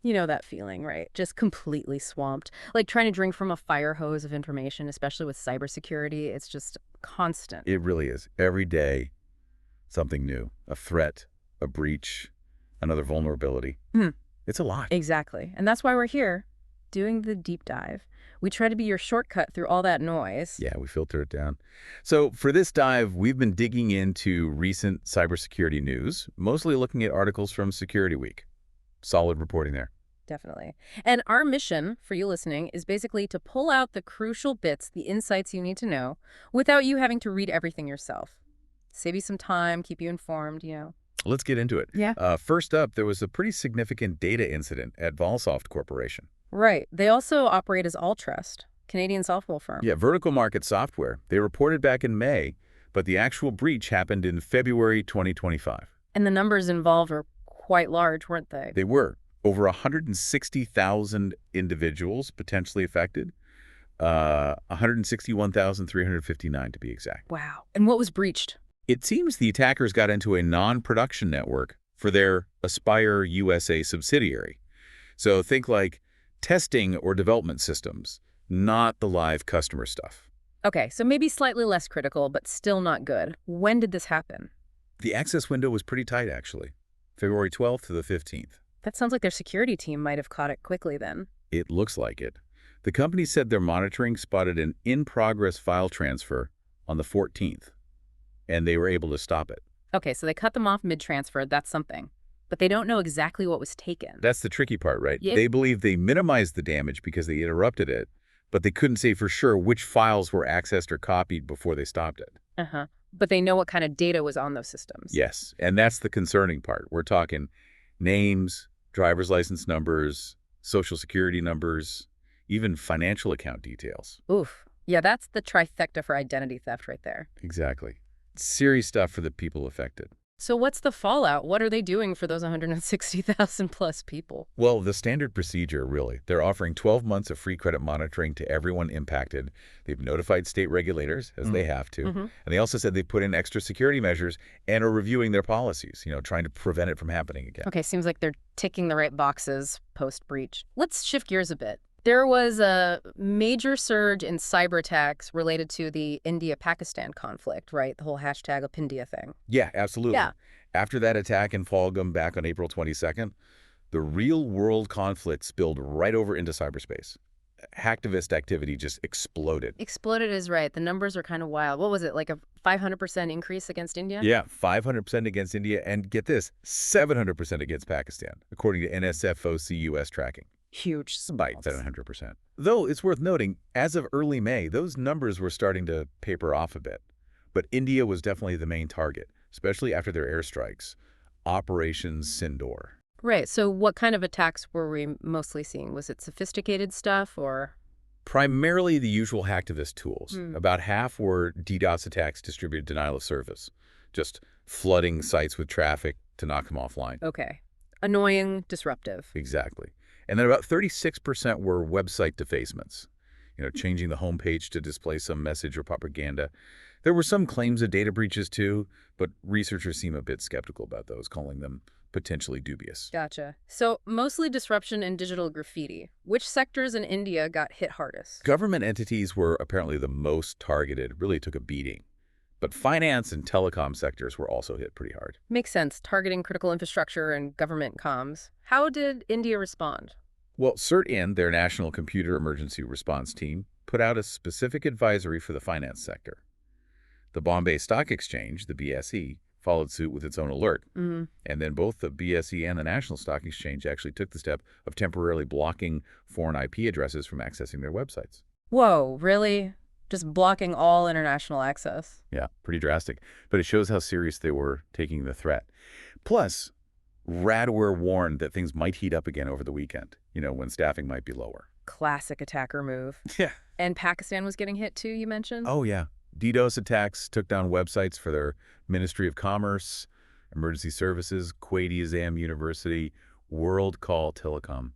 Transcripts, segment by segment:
You know that feeling, right? Just completely swamped. Like trying to drink from a fire hose of information, especially with cybersecurity. It's just constant. It really is. Every day, something new. A threat, a breach, another vulnerability. Hmm. It's a lot. Exactly. And that's why we're here, doing the deep dive. We try to be your shortcut through all that noise. Yeah, we filter it down. So for this dive, we've been digging into recent cybersecurity news, mostly looking at articles from Security Week. Solid reporting there. Definitely. And our mission for you listening is basically to pull out the crucial bits, the insights you need to know, without you having to read everything yourself. Save you some time, keep you informed. Let's get into it. Yeah. First up, there was a pretty significant data incident at Valsoft Corporation. Right. They also operate as Alltrust, Canadian software firm. Yeah, vertical market software. They reported back in May, but the actual breach happened in February 2025. And the numbers involved were quite large, weren't they? They were. Over 160,000 individuals potentially affected. 161,359 to be exact. Wow. And what was breached? It seems the attackers got into a non-production network for their Aspire USA subsidiary. So think like testing or development systems, not the live customer stuff. Okay, so maybe slightly less critical, but still not good. When did this happen? The access window was pretty tight, actually. February 12th to the 15th. That sounds like their security team might have caught it quickly then. It looks like it. The company said their monitoring spotted an in-progress file transfer on the 14th, and they were able to stop it. Okay, so they cut them off mid-transfer. That's something. But they don't know exactly what was taken. That's the tricky part, right? Yeah. They believe they minimized the damage because they interrupted it, but they couldn't say for sure which files were accessed or copied before they stopped it. Uh-huh. But they know what kind of data was on those systems. Yes, and that's the concerning part. We're talking names, driver's license numbers, social security numbers, even financial account details. Oof. Yeah, that's the trifecta for identity theft right there. Exactly. Serious stuff for the people affected. So what's the fallout? What are they doing for those 160,000 plus people? Well, the standard procedure, really. They're offering 12 months of free credit monitoring to everyone impacted. They've notified state regulators, as they have to. And they also said they put in extra security measures and are reviewing their policies, trying to prevent it from happening again. Okay, seems like they're ticking the right boxes post-breach. Let's shift gears a bit. There was a major surge in cyber attacks related to the India-Pakistan conflict, right? The whole hashtag Opindia thing. Yeah, absolutely. Yeah. After that attack in Falgum back on April 22nd, the real-world conflict spilled right over into cyberspace. Hacktivist activity just exploded. Exploded is right. The numbers are kind of wild. What was it, like a 500% increase against India? Yeah, 500% against India, and get this, 700% against Pakistan, according to NSFOC US tracking. Huge. By 700%. Though it's worth noting, as of early May, those numbers were starting to paper off a bit. But India was definitely the main target, especially after their airstrikes. Operation Sindoor. Right. So what kind of attacks were we mostly seeing? Was it sophisticated stuff or? Primarily the usual hacktivist tools. About half were DDoS attacks, distributed denial of service. Just flooding sites with traffic to knock them offline. Okay. Annoying, disruptive. Exactly. And then about 36% were website defacements, changing the homepage to display some message or propaganda. There were some claims of data breaches too, but researchers seem a bit skeptical about those, calling them potentially dubious. Gotcha. So mostly disruption and digital graffiti. Which sectors in India got hit hardest? Government entities were apparently the most targeted, really took a beating. But finance and telecom sectors were also hit pretty hard. Makes sense, targeting critical infrastructure and government comms. How did India respond? Well, CERT-IN, their National Computer Emergency Response Team, put out a specific advisory for the finance sector. The Bombay Stock Exchange, the BSE, followed suit with its own alert. And then both the BSE and the National Stock Exchange actually took the step of temporarily blocking foreign IP addresses from accessing their websites. Whoa, really? Just blocking all international access? Yeah, pretty drastic. But it shows how serious they were taking the threat. Plus, Radware warned that things might heat up again over the weekend, when staffing might be lower. Classic attacker move. Yeah. And Pakistan was getting hit too, you mentioned? Oh, yeah. DDoS attacks took down websites for their Ministry of Commerce, Emergency Services, Quaid-e-Azam University, World Call Telecom.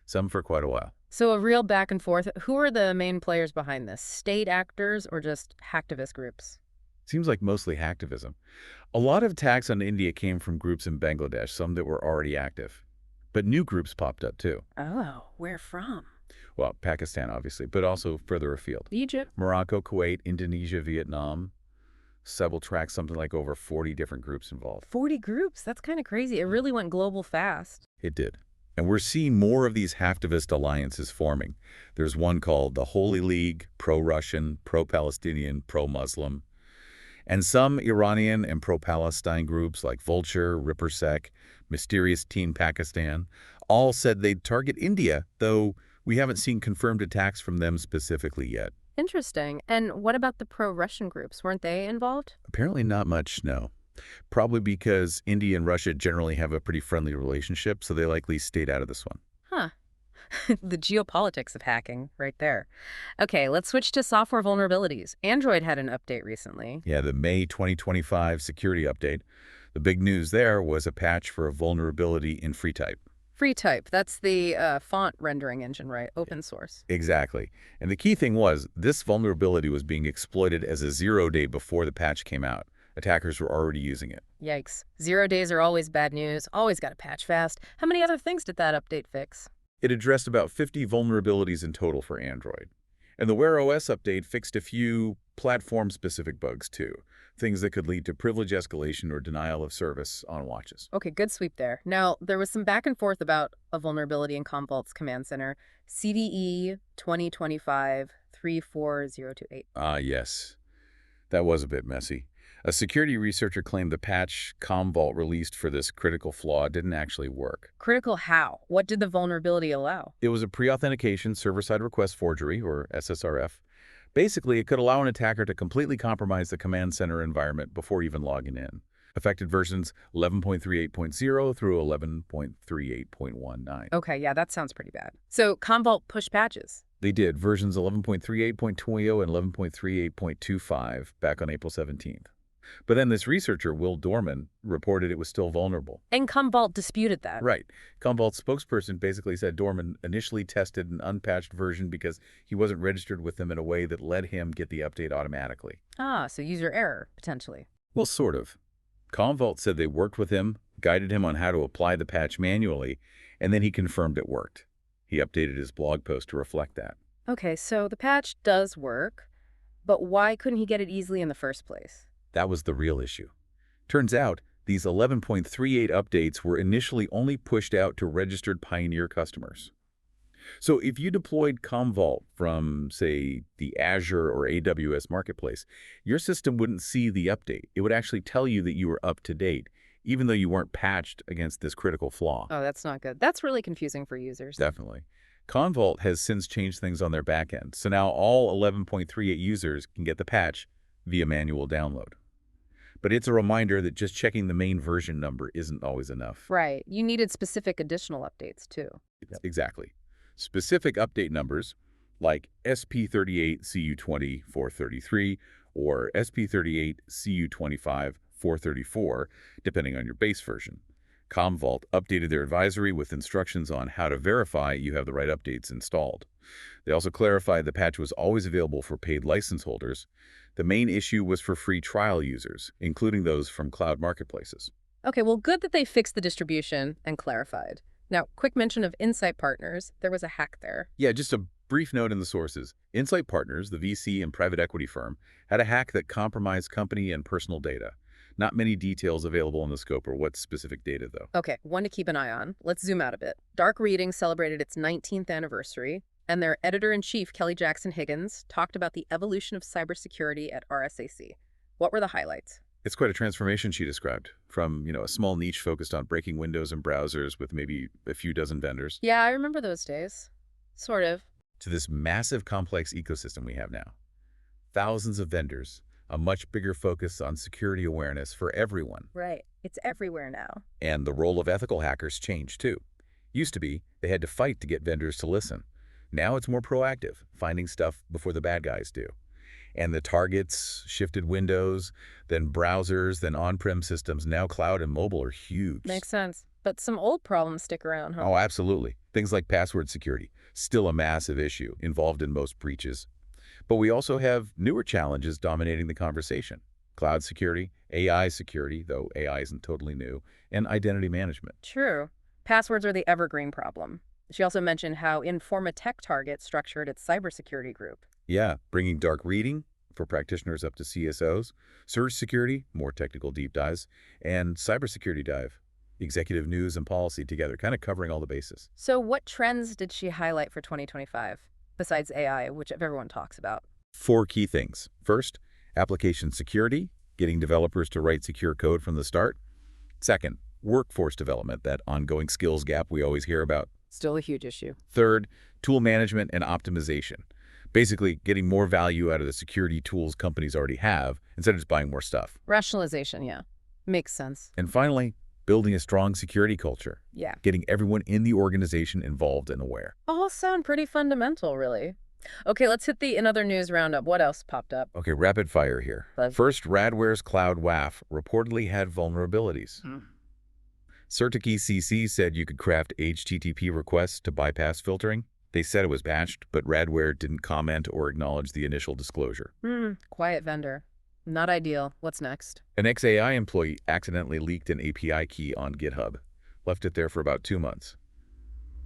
Some for quite a while. So a real back and forth. Who are the main players behind this? State actors or just hacktivist groups? Seems like mostly hacktivism. A lot of attacks on India came from groups in Bangladesh, some that were already active. But new groups popped up too. Oh, where from? Well, Pakistan, obviously, but also further afield. Egypt. Morocco, Kuwait, Indonesia, Vietnam. Several tracks, something like over 40 different groups involved. 40 groups. That's kind of crazy. It really went global fast. It did. And we're seeing more of these hacktivist alliances forming. There's one called the Holy League, pro-Russian, pro-Palestinian, pro-Muslim. And some Iranian and pro-Palestine groups like Vulture, Rippersec, Mysterious Teen Pakistan, all said they'd target India, though we haven't seen confirmed attacks from them specifically yet. Interesting. And what about the pro-Russian groups? Weren't they involved? Apparently not much, no. Probably because India and Russia generally have a pretty friendly relationship, so they likely stayed out of this one. Huh. The geopolitics of hacking right there. Okay, let's switch to software vulnerabilities. Android had an update recently. Yeah, the May 2025 security update. The big news there was a patch for a vulnerability in FreeType. FreeType, that's the font rendering engine, right? Open source. Exactly. And the key thing was, this vulnerability was being exploited as a 0-day before the patch came out. Attackers were already using it. Yikes. 0 days are always bad news. Always got to patch fast. How many other things did that update fix? It addressed about 50 vulnerabilities in total for Android. And the Wear OS update fixed a few platform-specific bugs, too. Things that could lead to privilege escalation or denial of service on watches. Okay, good sweep there. Now, there was some back and forth about a vulnerability in Commvault's command center, CVE 2025-34028. Ah, yes. That was a bit messy. A security researcher claimed the patch Commvault released for this critical flaw didn't actually work. Critical how? What did the vulnerability allow? It was a pre-authentication server-side request forgery, or SSRF. Basically, it could allow an attacker to completely compromise the command center environment before even logging in. Affected versions 11.38.0 through 11.38.19. Okay, yeah, that sounds pretty bad. So Commvault pushed patches. They did, versions 11.38.20 and 11.38.25 back on April 17th. But then this researcher, Will Dorman, reported it was still vulnerable. And Commvault disputed that. Right. Commvault's spokesperson basically said Dorman initially tested an unpatched version because he wasn't registered with them in a way that let him get the update automatically. Ah, so user error, potentially. Well, sort of. Commvault said they worked with him, guided him on how to apply the patch manually, and then he confirmed it worked. He updated his blog post to reflect that. Okay, so the patch does work, but why couldn't he get it easily in the first place? That was the real issue. Turns out, these 11.38 updates were initially only pushed out to registered Pioneer customers. So if you deployed Commvault from, say, the Azure or AWS marketplace, your system wouldn't see the update. It would actually tell you that you were up to date, even though you weren't patched against this critical flaw. Oh, that's not good. That's really confusing for users. Definitely. Commvault has since changed things on their backend, so now all 11.38 users can get the patch via manual download. But it's a reminder that just checking the main version number isn't always enough. Right. You needed specific additional updates, too. Exactly. Specific update numbers like SP38CU20-433 or SP38CU25-434, depending on your base version. Commvault updated their advisory with instructions on how to verify you have the right updates installed. They also clarified the patch was always available for paid license holders. The main issue was for free trial users, including those from cloud marketplaces. Okay, well, good that they fixed the distribution and clarified. Now, quick mention of Insight Partners. There was a hack there. Yeah, just a brief note in the sources. Insight Partners, the VC and private equity firm, had a hack that compromised company and personal data. Not many details available in the scope or what specific data, though. Okay, one to keep an eye on. Let's zoom out a bit. Dark Reading celebrated its 19th anniversary, and their editor-in-chief, Kelly Jackson Higgins, talked about the evolution of cybersecurity at RSAC. What were the highlights? It's quite a transformation she described, from, a small niche focused on breaking windows and browsers with maybe a few dozen vendors. Yeah, I remember those days. Sort of. To this massive complex ecosystem we have now. Thousands of vendors, a much bigger focus on security awareness for everyone. Right. It's everywhere now. And the role of ethical hackers changed too. Used to be, they had to fight to get vendors to listen. Now it's more proactive, finding stuff before the bad guys do. And the targets, shifted windows, then browsers, then on-prem systems, now cloud and mobile are huge. Makes sense. But some old problems stick around, huh? Oh, absolutely. Things like password security, still a massive issue, involved in most breaches. But we also have newer challenges dominating the conversation. Cloud security, AI security, though AI isn't totally new, and identity management. True. Passwords are the evergreen problem. She also mentioned how Informa Tech Target structured its cybersecurity group. Yeah, bringing dark reading for practitioners up to CSOs, surge security, more technical deep dives, and cybersecurity dive, executive news and policy together, kind of covering all the bases. So what trends did she highlight for 2025, besides AI, which everyone talks about? 4 key things. First, application security, getting developers to write secure code from the start. Second, workforce development, that ongoing skills gap we always hear about. Still a huge issue. Third, tool management and optimization. Basically, getting more value out of the security tools companies already have instead of just buying more stuff. Rationalization, yeah. Makes sense. And finally, building a strong security culture. Yeah. Getting everyone in the organization involved and aware. All sound pretty fundamental, really. Okay, let's hit the in other news roundup. What else popped up? Okay, rapid fire here. First, Radware's Cloud WAF reportedly had vulnerabilities. Certikey CC said you could craft HTTP requests to bypass filtering. They said it was patched, but Radware didn't comment or acknowledge the initial disclosure. Quiet vendor. Not ideal. What's next? An XAI employee accidentally leaked an API key on GitHub. Left it there for about 2 months.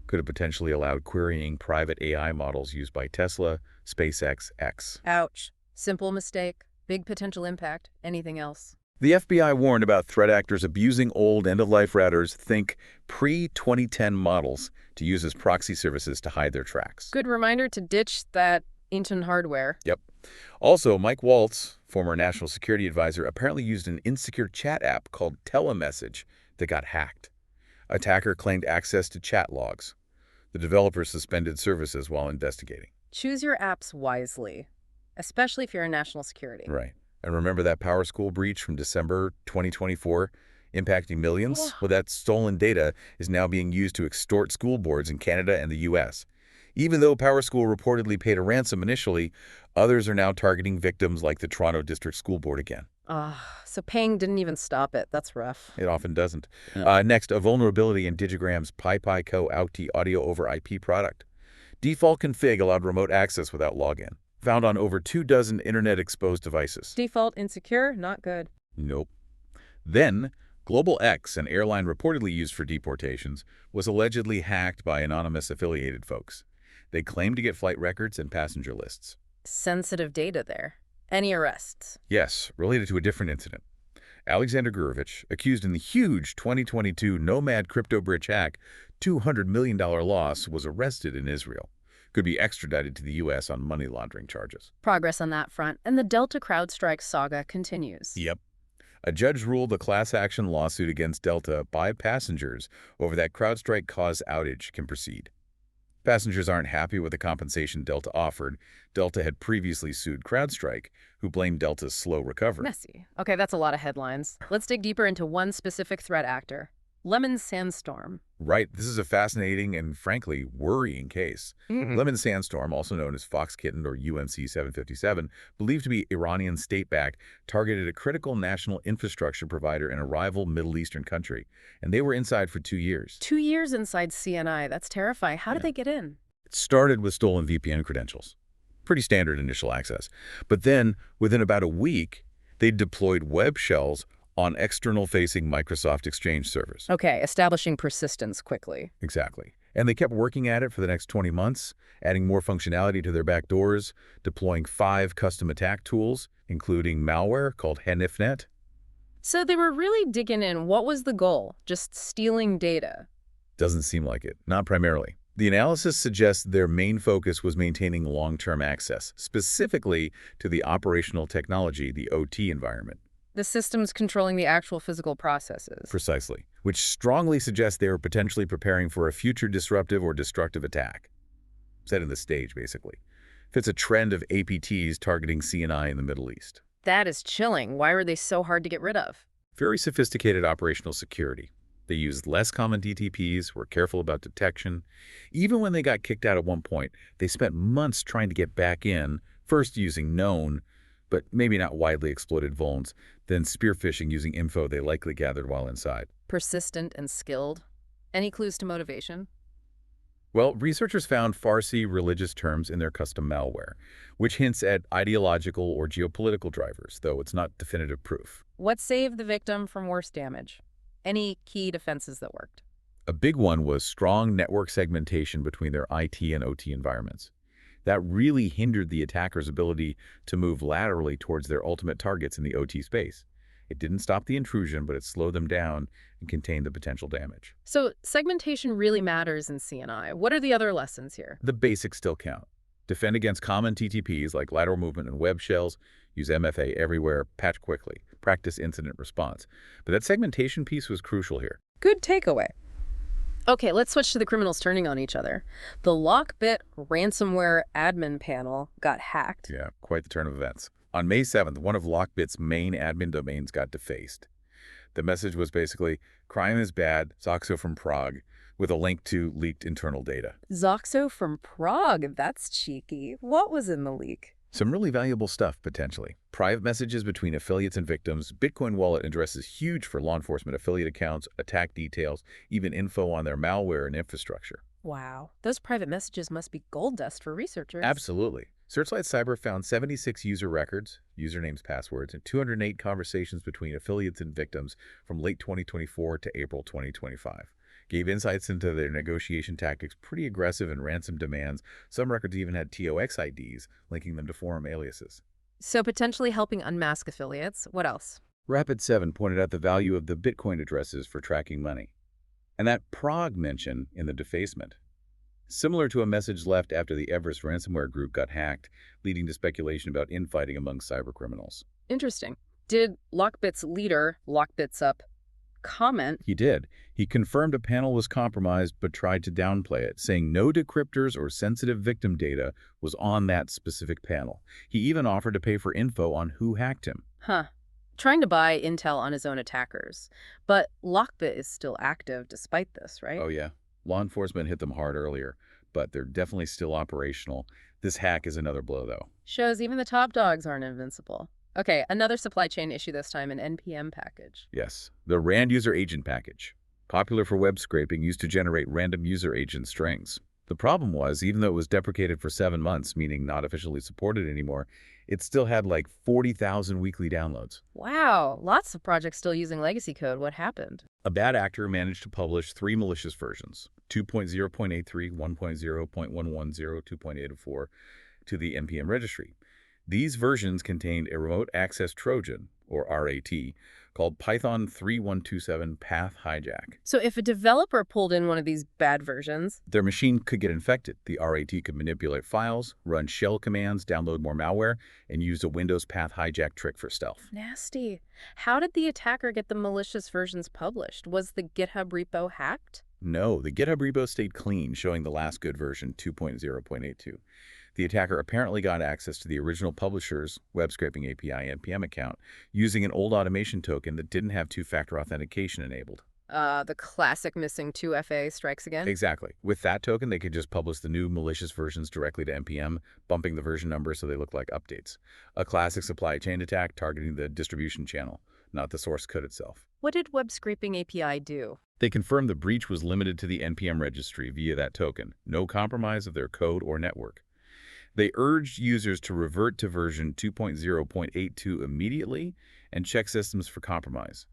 Could have potentially allowed querying private AI models used by Tesla, SpaceX, X. Ouch. Simple mistake. Big potential impact. Anything else? The FBI warned about threat actors abusing old end-of-life routers, think pre-2010 models, to use as proxy services to hide their tracks. Good reminder to ditch that ancient hardware. Yep. Also, Mike Waltz, former national security advisor, apparently used an insecure chat app called Telemessage that got hacked. Attacker claimed access to chat logs. The developer suspended services while investigating. Choose your apps wisely, especially if you're in national security. Right. And remember that PowerSchool breach from December 2024 impacting millions? Well, that stolen data is now being used to extort school boards in Canada and the U.S. Even though PowerSchool reportedly paid a ransom initially, others are now targeting victims like the Toronto District School Board again. So paying didn't even stop it. That's rough. It often doesn't. Next, a vulnerability in Digigram's PyPyCo Auti audio over IP product. Default config allowed remote access without login. Found on over 24 internet-exposed devices. Default insecure? Not good. Nope. Then, Global X, an airline reportedly used for deportations, was allegedly hacked by anonymous affiliated folks. They claimed to get flight records and passenger lists. Sensitive data there. Any arrests? Yes, related to a different incident. Alexander Gurevich, accused in the huge 2022 Nomad crypto bridge hack, $200 million loss, was arrested in Israel. Could be extradited to the U.S. on money laundering charges. Progress on that front, and the Delta CrowdStrike saga continues. Yep. A judge ruled a class action lawsuit against Delta by passengers over that CrowdStrike caused outage can proceed. Passengers aren't happy with the compensation Delta offered. Delta had previously sued CrowdStrike, who blamed Delta's slow recovery. Messy. Okay, that's a lot of headlines. Let's dig deeper into one specific threat actor. Lemon Sandstorm. Right. This is a fascinating and, frankly, worrying case. Lemon Sandstorm, also known as Fox Kitten or UNC 757, believed to be Iranian state-backed, targeted a critical national infrastructure provider in a rival Middle Eastern country. And they were inside for 2 years. 2 years inside CNI. That's terrifying. How did they get in? It started with stolen VPN credentials. Pretty standard initial access. But then, within about a week, they deployed web shells on external-facing Microsoft Exchange servers. Okay, establishing persistence quickly. Exactly. And they kept working at it for the next 20 months, adding more functionality to their back doors, deploying 5 custom attack tools, including malware called Henifnet. So they were really digging in. What was the goal? Just stealing data? Doesn't seem like it. Not primarily. The analysis suggests their main focus was maintaining long-term access, specifically to the operational technology, the OT environment. The systems controlling the actual physical processes. Precisely, which strongly suggests they were potentially preparing for a future disruptive or destructive attack. Setting the stage, basically. Fits a trend of APTs targeting CNI in the Middle East. That is chilling. Why were they so hard to get rid of? Very sophisticated operational security. They used less common DTPs, were careful about detection. Even when they got kicked out at one point, they spent months trying to get back in, first using known, but maybe not widely exploited vulns, then spearphishing using info they likely gathered while inside. Persistent and skilled. Any clues to motivation? Well, researchers found Farsi religious terms in their custom malware, which hints at ideological or geopolitical drivers, though it's not definitive proof. What saved the victim from worse damage? Any key defenses that worked? A big one was strong network segmentation between their IT and OT environments. That really hindered the attacker's ability to move laterally towards their ultimate targets in the OT space. It didn't stop the intrusion, but it slowed them down and contained the potential damage. So segmentation really matters in CNI. What are the other lessons here? The basics still count. Defend against common TTPs like lateral movement and web shells, use MFA everywhere, patch quickly, practice incident response. But that segmentation piece was crucial here. Good takeaway. Okay, let's switch to the criminals turning on each other. The LockBit ransomware admin panel got hacked. Yeah, quite the turn of events. On May 7th, one of LockBit's main admin domains got defaced. The message was basically, crime is bad, Zoxo from Prague, with a link to leaked internal data. Zoxo from Prague, that's cheeky. What was in the leak? Some really valuable stuff, potentially. Private messages between affiliates and victims, Bitcoin wallet addresses huge for law enforcement affiliate accounts, attack details, even info on their malware and infrastructure. Wow, those private messages must be gold dust for researchers. Absolutely. Searchlight Cyber found 76 user records, usernames, passwords, and 208 conversations between affiliates and victims from late 2024 to April 2025. Gave insights into their negotiation tactics, pretty aggressive in ransom demands. Some records even had TOX IDs, linking them to forum aliases. So potentially helping unmask affiliates. What else? Rapid7 pointed out the value of the Bitcoin addresses for tracking money. And that Prague mention in the defacement. Similar to a message left after the Everest ransomware group got hacked, leading to speculation about infighting among cybercriminals. Interesting. Did LockBit's leader, LockBitsUp, comment? He did. He confirmed a panel was compromised but tried to downplay it, saying no decryptors or sensitive victim data was on that specific panel. He even offered to pay for info on who hacked him. Huh. Trying to buy intel on his own attackers. But LockBit is still active despite this, right? Oh yeah. Law enforcement hit them hard earlier, but they're definitely still operational. This hack is another blow, though. Shows even the top dogs aren't invincible. Okay, another supply chain issue this time, an NPM package. Yes, the RAND user agent package, popular for web scraping, used to generate random user agent strings. The problem was, even though it was deprecated for 7 months, meaning not officially supported anymore, it still had like 40,000 weekly downloads. Wow, lots of projects still using legacy code. What happened? A bad actor managed to publish 3 malicious versions, 2.0.83, 1.0.110, 2.804, to the NPM registry. These versions contained a remote access Trojan, or RAT, called Python 3127 Path Hijack. So if a developer pulled in one of these bad versions, their machine could get infected. The RAT could manipulate files, run shell commands, download more malware, and use a Windows Path Hijack trick for stealth. nasty. How did the attacker get the malicious versions published? Was the GitHub repo hacked? No, the GitHub repo stayed clean, showing the last good version, 2.0.82. The attacker apparently got access to the original publisher's web scraping API NPM account using an old automation token that didn't have two-factor authentication enabled. The classic missing 2FA strikes again? Exactly. With that token, they could just publish the new malicious versions directly to NPM, bumping the version number so they look like updates. A classic supply chain attack targeting the distribution channel, not the source code itself. What did web scraping API do? They confirmed the breach was limited to the NPM registry via that token, no compromise of their code or network. They urged users to revert to version 2.0.82 immediately and check systems for compromise.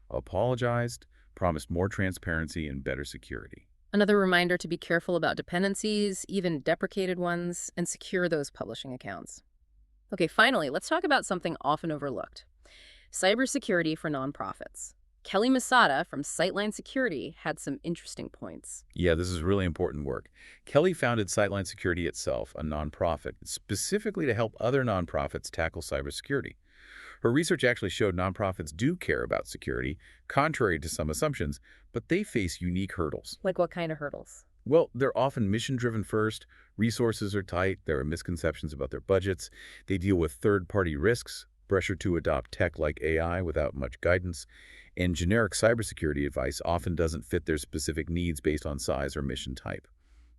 Apologized, promised more transparency and better security. Another reminder to be careful about dependencies, even deprecated ones, and secure those publishing accounts. Okay, finally, let's talk about something often overlooked. Cybersecurity for nonprofits. Kelly Masada from Sightline Security had some interesting points. Yeah, this is really important work. Kelly founded Sightline Security itself, a nonprofit, specifically to help other nonprofits tackle cybersecurity. Her research actually showed nonprofits do care about security, contrary to some assumptions, but they face unique hurdles. Like what kind of hurdles? Well, they're often mission-driven first, resources are tight, there are misconceptions about their budgets, they deal with third-party risks, pressure to adopt tech like AI without much guidance, and generic cybersecurity advice often doesn't fit their specific needs based on size or mission type.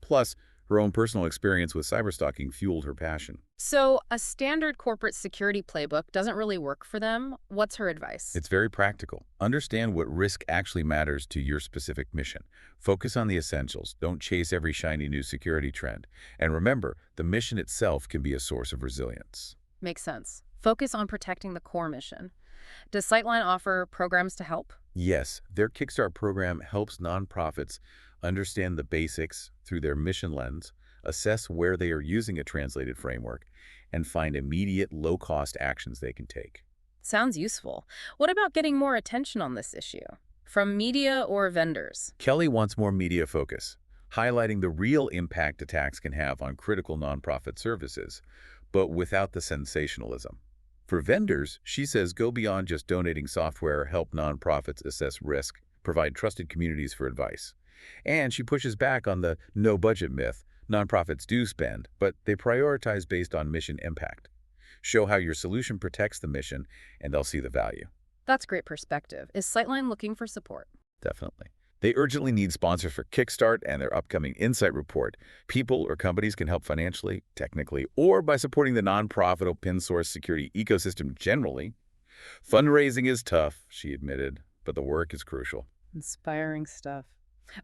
Plus, her own personal experience with cyberstalking fueled her passion. So a standard corporate security playbook doesn't really work for them. What's her advice? It's very practical. Understand what risk actually matters to your specific mission. Focus on the essentials. Don't chase every shiny new security trend. And remember, the mission itself can be a source of resilience. Makes sense. Focus on protecting the core mission. Does Sightline offer programs to help? Yes, their Kickstart program helps nonprofits understand the basics through their mission lens, assess where they are using a translated framework, and find immediate, low-cost actions they can take. Sounds useful. What about getting more attention on this issue? From media or vendors? Kelly wants more media focus, highlighting the real impact attacks can have on critical nonprofit services, but without the sensationalism. For vendors, she says go beyond just donating software, help nonprofits assess risk, provide trusted communities for advice. And she pushes back on the no-budget myth. Nonprofits do spend, but they prioritize based on mission impact. Show how your solution protects the mission, and they'll see the value. That's great perspective. Is Sightline looking for support? Definitely. They urgently need sponsors for Kickstart and their upcoming Insight Report. People or companies can help financially, technically, or by supporting the nonprofit open source security ecosystem generally. Fundraising is tough, she admitted, but the work is crucial. Inspiring stuff.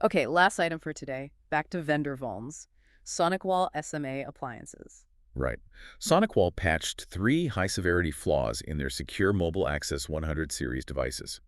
Okay, last item for today. Back to vendor vulns. SonicWall SMA appliances. Right. SonicWall patched 3 high-severity flaws in their secure Mobile Access 100 series devices.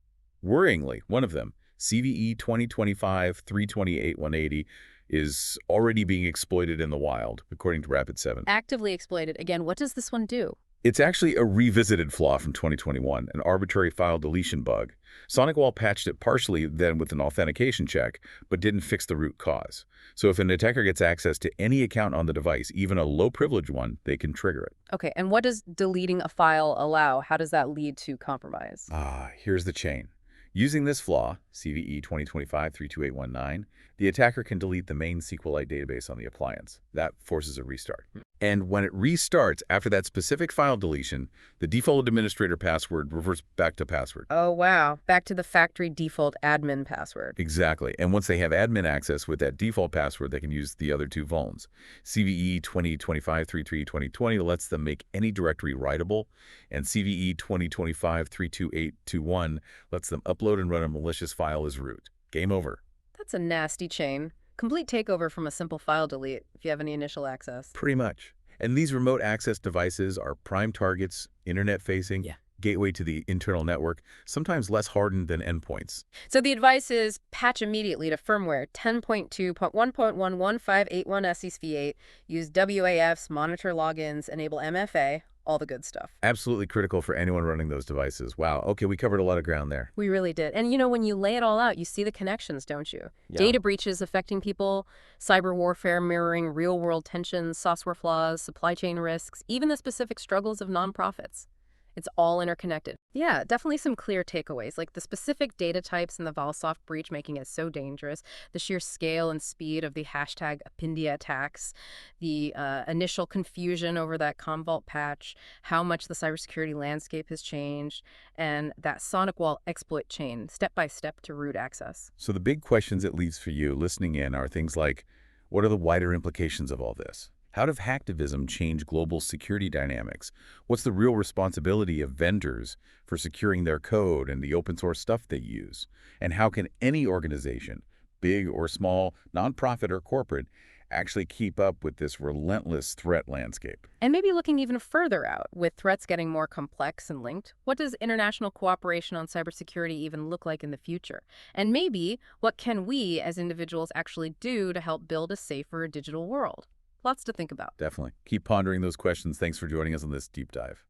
Worryingly, one of them, CVE 2025-328-180, is already being exploited in the wild, according to Rapid7. Actively exploited. Again, what does this one do? It's actually a revisited flaw from 2021, an arbitrary file deletion bug. SonicWall patched it partially then with an authentication check, but didn't fix the root cause. So if an attacker gets access to any account on the device, even a low-privileged one, they can trigger it. Okay, and what does deleting a file allow? How does that lead to compromise? Here's the chain. Using this flaw, CVE 2025-32819, the attacker can delete the main SQLite database on the appliance. That forces a restart. And when it restarts after that specific file deletion, the default administrator password reverts back to password. Oh, wow. Back to the factory default admin password. Exactly. And once they have admin access with that default password, they can use the other 2 vulns. CVE 2025-33220 lets them make any directory writable, and CVE 2025-32821 lets them upload and run a malicious file as root. Game over. That's a nasty chain. Complete takeover from a simple file delete if you have any initial access. Pretty much. And these remote access devices are prime targets, internet-facing, gateway to the internal network, sometimes less hardened than endpoints. So the advice is patch immediately to firmware 10.2.1.11581 SESV8, use WAFs, monitor logins, enable MFA, all the good stuff. Absolutely critical for anyone running those devices. Wow. Okay, we covered a lot of ground there. We really did. And you know, when you lay it all out, you see the connections, don't you? Yeah. Data breaches affecting people, cyber warfare mirroring real-world tensions, software flaws, supply chain risks, even the specific struggles of nonprofits. It's all interconnected. Yeah, definitely some clear takeaways, like the specific data types in the Valsoft breach making it so dangerous, the sheer scale and speed of the hashtag Apindia attacks, the initial confusion over that Commvault patch, how much the cybersecurity landscape has changed, and that SonicWall exploit chain, step-by-step to root access. So the big questions it leaves for you listening in are things like, what are the wider implications of all this? How does hacktivism change global security dynamics? What's the real responsibility of vendors for securing their code and the open source stuff they use? And how can any organization, big or small, nonprofit or corporate, actually keep up with this relentless threat landscape? And maybe looking even further out, with threats getting more complex and linked, what does international cooperation on cybersecurity even look like in the future? And maybe, what can we as individuals actually do to help build a safer digital world? Lots to think about. Definitely. Keep pondering those questions. Thanks for joining us on this deep dive.